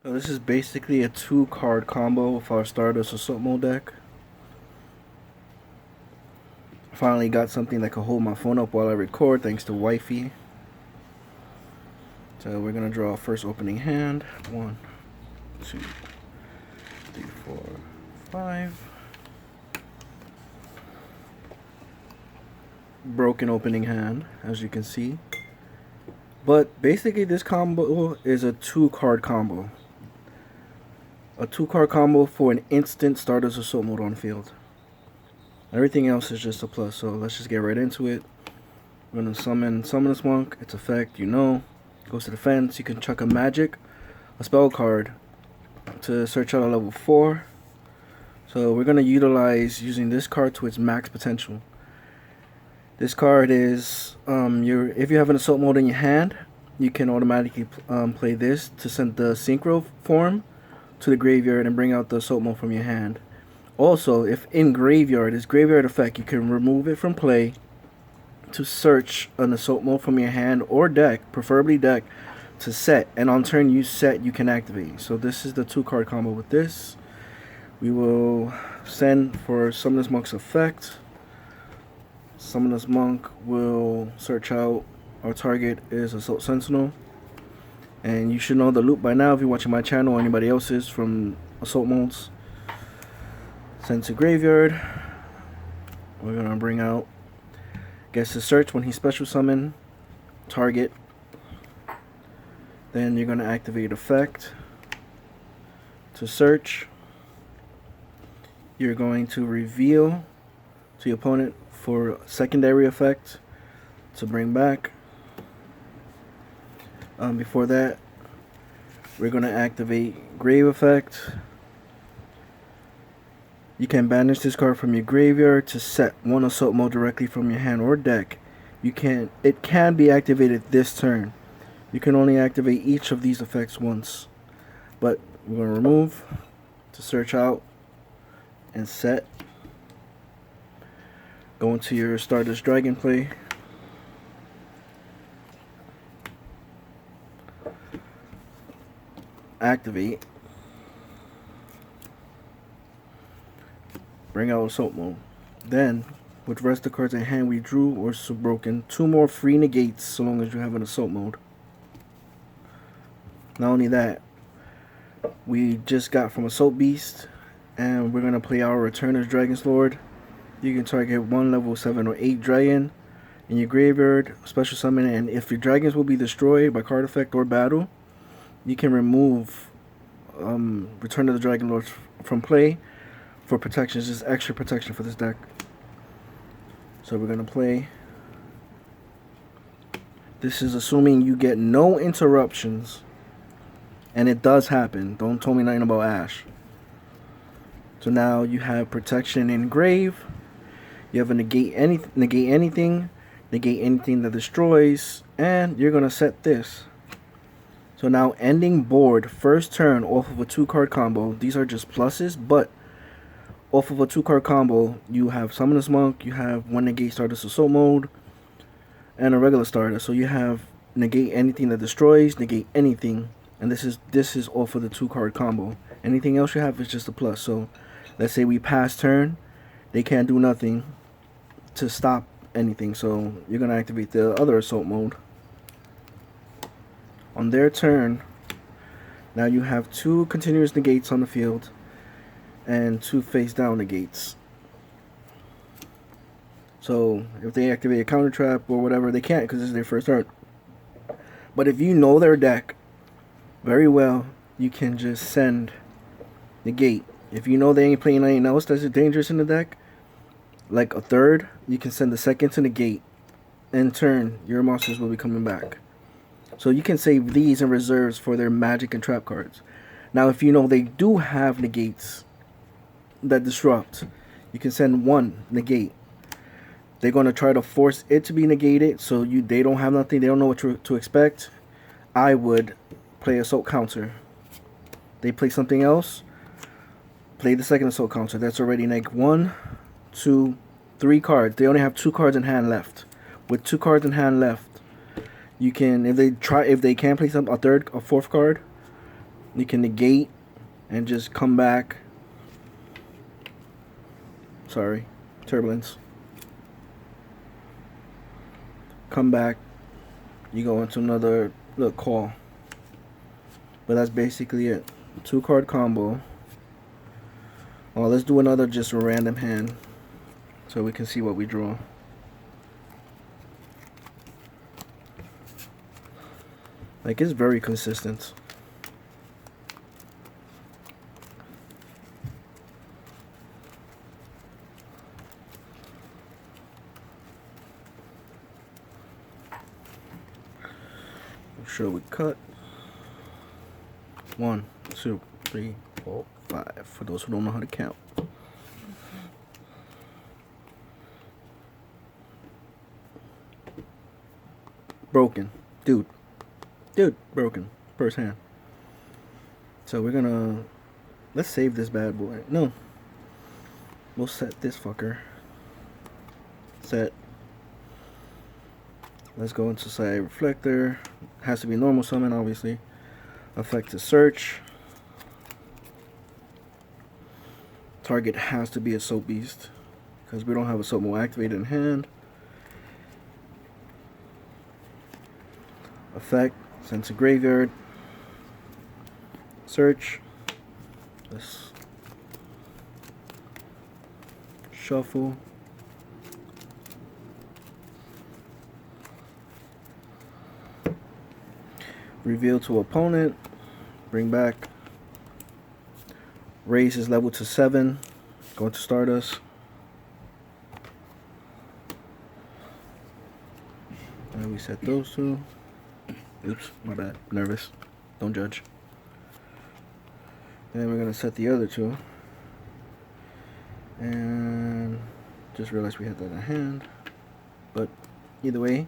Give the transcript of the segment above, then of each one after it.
So this is basically a 2-card combo with our Stardust Assault Mode deck. Finally got something that can hold my phone up while I record thanks to Wifey. So we're gonna draw first opening hand. 1, 2, 3, 4, 5. Broken opening hand, as you can see. But basically this combo is a 2-card combo. A 2-card combo for an instant Stardust Assault Mode on field. Everything else is just a plus, so let's just get right into it. We're gonna summon this monk. Its effect, goes to defense. You can chuck a magic, a spell card to search out a level 4. So we're gonna utilize using this card to its max potential. This card is if you have an assault mode in your hand, you can automatically play this to send the synchro form to the graveyard and bring out the assault mode from your hand. Also, if in graveyard, this graveyard effect, you can remove it from play to search an assault mode from your hand or deck, preferably deck, to set, and on turn you set, you can activate. So this is the 2-card combo with this. We will send for Summoners Monk's effect. Summoners Monk will search out, our target is Assault Sentinel. And you should know the loop by now if you're watching my channel or anybody else's from assault modes. Send to graveyard. We're gonna bring out, gets to search when he special summon target. Then you're gonna activate effect to search. You're going to reveal to your opponent for secondary effect to bring back. Before that, we're going to activate grave effect. You can banish this card from your graveyard to set one assault mode directly from your hand or deck. It can be activated this turn. You can only activate each of these effects once. But we're going to remove to search out and set. Go into your Stardust Dragon play. Activate. Bring out assault mode. Then, with the rest of the cards in hand, we drew or broken 2 more free negates so long as you have an assault mode. Not only that, we just got from Assault Beast, and we're gonna play our Returner's Dragon's Lord. You can target 1 level 7 or 8 dragon in your graveyard, special summon, and if your dragons will be destroyed by card effect or battle, you can remove Return of the Dragon Lord from play for protection. It's just extra protection for this deck. So we're gonna play. This is assuming you get no interruptions, and it does happen. Don't tell me nothing about Ash. So now you have protection in grave. You have a negate anything, negate anything that destroys, and you're gonna set this. So now ending board, first turn off of a 2-card combo. These are just pluses, but off of a 2-card combo, you have Summoners Monk, you have 1 negate Stardust Assault Mode, and a regular Stardust. So you have negate anything that destroys, negate anything, and this is off of the 2-card combo. Anything else you have is just a plus. So let's say we pass turn, they can't do nothing to stop anything. So you're gonna activate the other assault mode. On their turn, now you have 2 continuous negates on the field and 2 face down negates. So if they activate a counter trap or whatever, they can't because this is their first turn. But if you know their deck very well, you can just send negate. If you know they ain't playing anything else that's dangerous in the deck, like a third, you can send the second to negate. In turn, your monsters will be coming back. So you can save these in reserves for their magic and trap cards. Now if you know they do have negates that disrupt, you can send 1 negate. They're going to try to force it to be negated, so they don't have nothing, they don't know what to expect. I would play assault counter. They play something else, play the second assault counter. That's already neg 1, 2, 3 cards. They only have 2 cards in hand left. With 2 cards in hand left, you can, if they can play a 4th card, You can negate and just come back. Sorry, turbulence. Come back. You go into another little call. But that's basically it. 2-card combo. Oh, let's do another just a random hand so we can see what we draw. Like, it's very consistent. Make sure we cut. 1, 2, 3, 4, 5. For those who don't know how to count. Broken. Dude, broken. First hand. So we're gonna... Let's save this bad boy. No. We'll set this fucker. Set. Let's go into Psy Reflector. Has to be normal summon, obviously. Effect is search. Target has to be a Soap Beast, because we don't have a Soap Mode activated in hand. Effect, send to graveyard. Search. Let's shuffle. Reveal to opponent. Bring back. Raise his level to 7. Go into Stardust. And we set those two. Oops, my bad. Nervous. Don't judge. Then we're gonna set the other two. And just realized we had that in hand. But either way,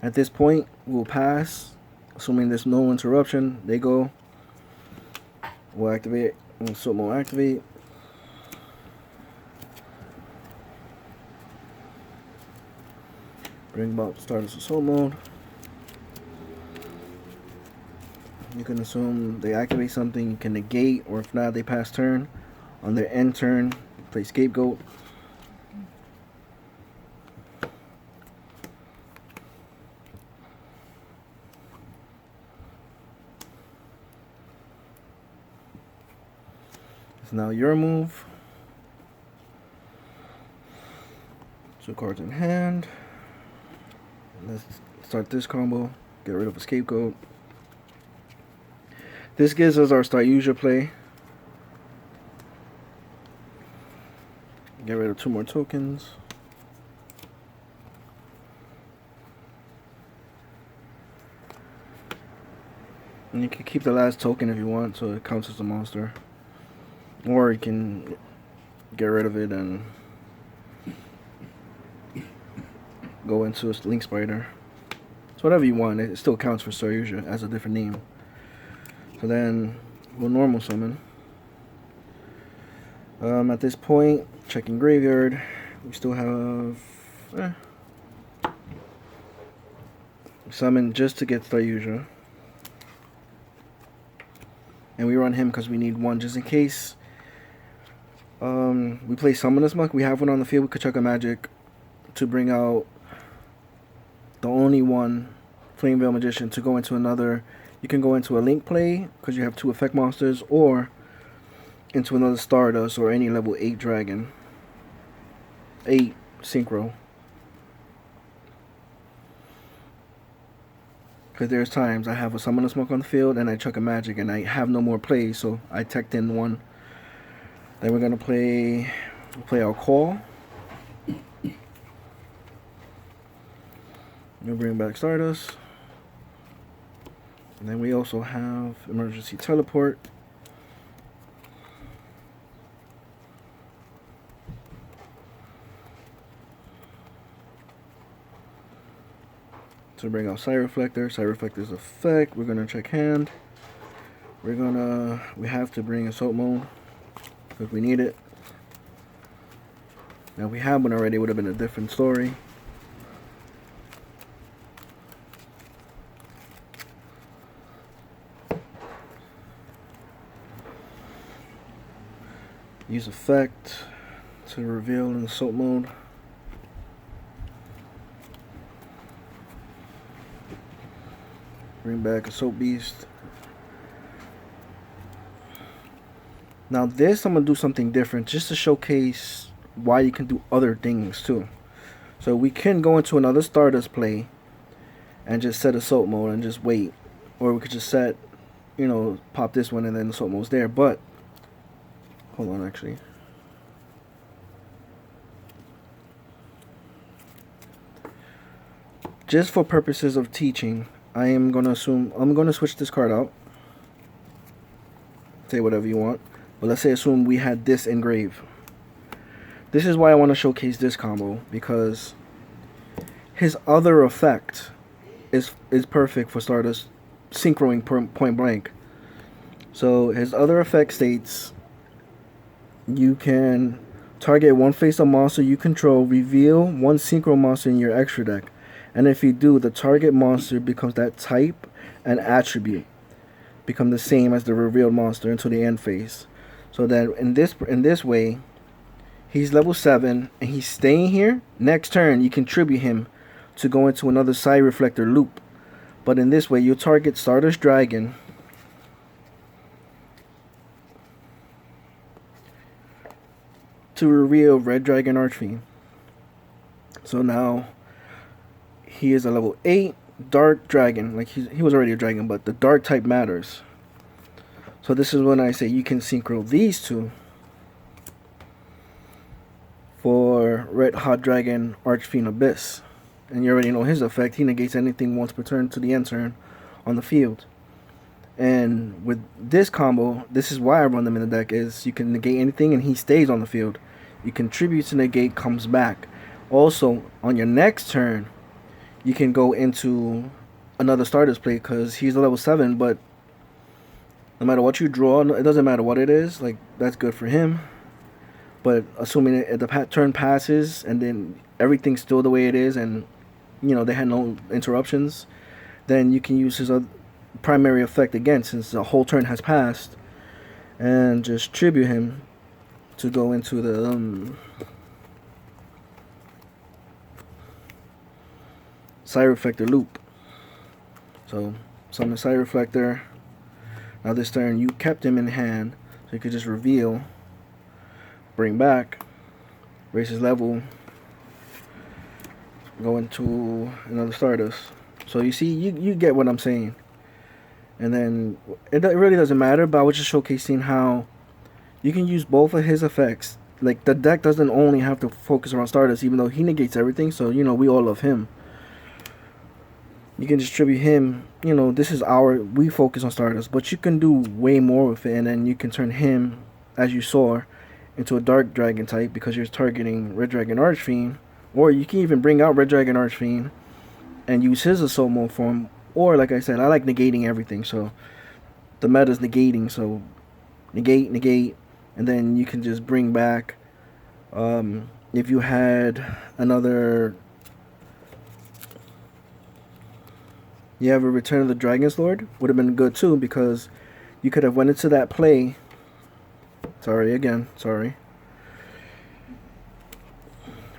at this point, we'll pass. Assuming there's no interruption, they go. We'll activate. We'll Soap Mode activate. Bring about Stardust Soap Mode. You can assume they activate something, you can negate, or if not, they pass turn. On their end turn, play Scapegoat. It's now your move. 2 cards in hand. Let's start this combo. Get rid of a Scapegoat. This gives us our Start User play. Get rid of 2 more tokens. And you can keep the last token if you want, so it counts as a monster. Or you can get rid of it and go into a Link Spider. So whatever you want, it still counts for Star User as a different name. So then we'll normal summon. At this point, checking graveyard. We still have summon just to get Star User. And we run him because we need 1 just in case. We play Summoners Muck. We have 1 on the field. We could chuck a magic to bring out the only one, Flamvell Magician, to go into another. You can go into a Link play because you have 2 effect monsters, or into another Stardust or any level 8 dragon. 8 synchro. Because there's times I have a Summoner Smoke on the field and I chuck a magic and I have no more plays, so I teched in 1. Then we're gonna play our call. We'll bring back Stardust. And then we also have emergency teleport. To bring out Psy Reflector. Psy Reflector's effect. We're gonna check hand. We have to bring a Soap Mode because we need it. Now if we had one already, it would have been a different story. Use effect to reveal in assault mode. Bring back Assault Beast. Now this, I'm going to do something different just to showcase why you can do other things too. So we can go into another Stardust play and just set Assault mode and just wait. Or we could just set, you know, pop this one and then Assault mode's there. But, hold on actually. Just for purposes of teaching, I am going to assume, I'm going to switch this card out. Say whatever you want. But let's say assume we had this engraved. This is why I want to showcase this combo, because his other effect is perfect for Stardust synchroing point blank. So his other effect states you can target one face-up monster you control, reveal one synchro monster in your extra deck. And if you do, the target monster becomes that type and attribute become the same as the revealed monster until the end phase. So that in this way, he's level 7 and he's staying here. Next turn, you contribute him to go into another Psy Reflector loop. But in this way, you target Stardust Dragon to reveal Red Dragon Archfiend. So now he is a level 8 Dark Dragon. Like he was already a dragon, but the dark type matters. So this is when I say you can synchro these two for Red Hot Dragon Archfiend Abyss. And you already know his effect. He negates anything once per turn to the end turn on the field. And with this combo, this is why I run them in the deck, is you can negate anything and he stays on the field. You contribute to negate, comes back. Also, on your next turn, you can go into another Stardust play because he's a level 7, but no matter what you draw, it doesn't matter what it is, like that's good for him. But assuming the turn passes and then everything's still the way it is and, you know, they had no interruptions, then you can use his primary effect again since the whole turn has passed and just tribute him to go into the Psy Reflector loop. So summon Psy Reflector. Now this turn you kept him in hand, so you could just reveal, bring back, raise his level, go into another Stardust. So you see, you get what I'm saying. And then it really doesn't matter, but I was just showcasing how you can use both of his effects. Like the deck doesn't only have to focus around Stardust, even though he negates everything. So you know we all love him. You can distribute him, you know, this is we focus on Stardust, but you can do way more with it, and then you can turn him, as you saw, into a Dark Dragon type because you're targeting Red Dragon Archfiend, or you can even bring out Red Dragon Archfiend and use his Assault mode form, or like I said, I like negating everything, so the meta's negating, so negate, and then you can just bring back, if you had another... You have a Return of the Dragon's Lord, would have been good too, because you could have went into that play. Sorry.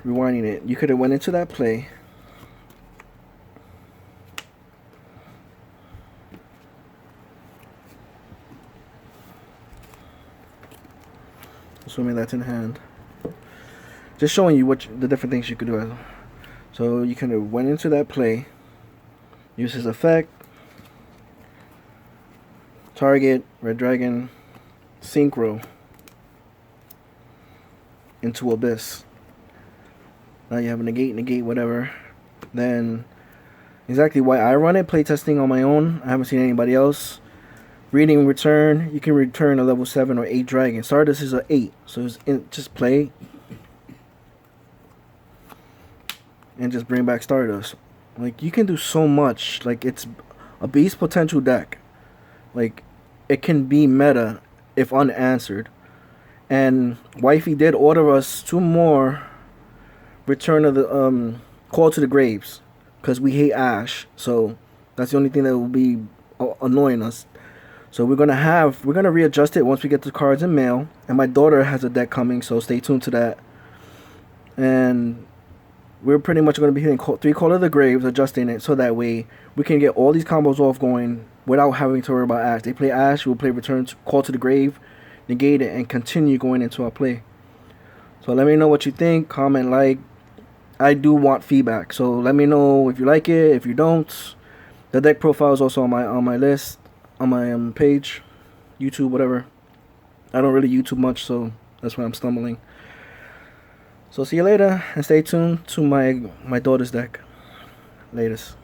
Rewinding it. You could have went into that play. Assuming that's in hand. Just showing you the different things you could do. So you could have went into that play. Use his effect. Target Red Dragon Synchro into Abyss. Now you have a negate, whatever. Then exactly why I run it, playtesting on my own. I haven't seen anybody else. Reading return. You can return a level 7 or 8 dragon. Stardust is a 8, so just play and just bring back Stardust. Like, you can do so much. Like, it's a beast potential deck. Like, it can be meta if unanswered. And Wifey did order us 2 more Return of the Call to the Graves, because we hate Ash. So that's the only thing that will be annoying us. So we're gonna readjust it once we get the cards in mail. And my daughter has a deck coming, so stay tuned to that. And we're pretty much gonna be hitting 3 Call of the Graves, adjusting it so that way we can get all these combos off going without having to worry about Ash. They play Ash, we'll play Return to Call to the Grave, negate it, and continue going into our play. So let me know what you think. Comment, like. I do want feedback, so let me know if you like it. If you don't, the deck profile is also on my list, on my page, YouTube, whatever. I don't really YouTube much, so that's why I'm stumbling. So see you later, and stay tuned to my daughter's deck. Latest.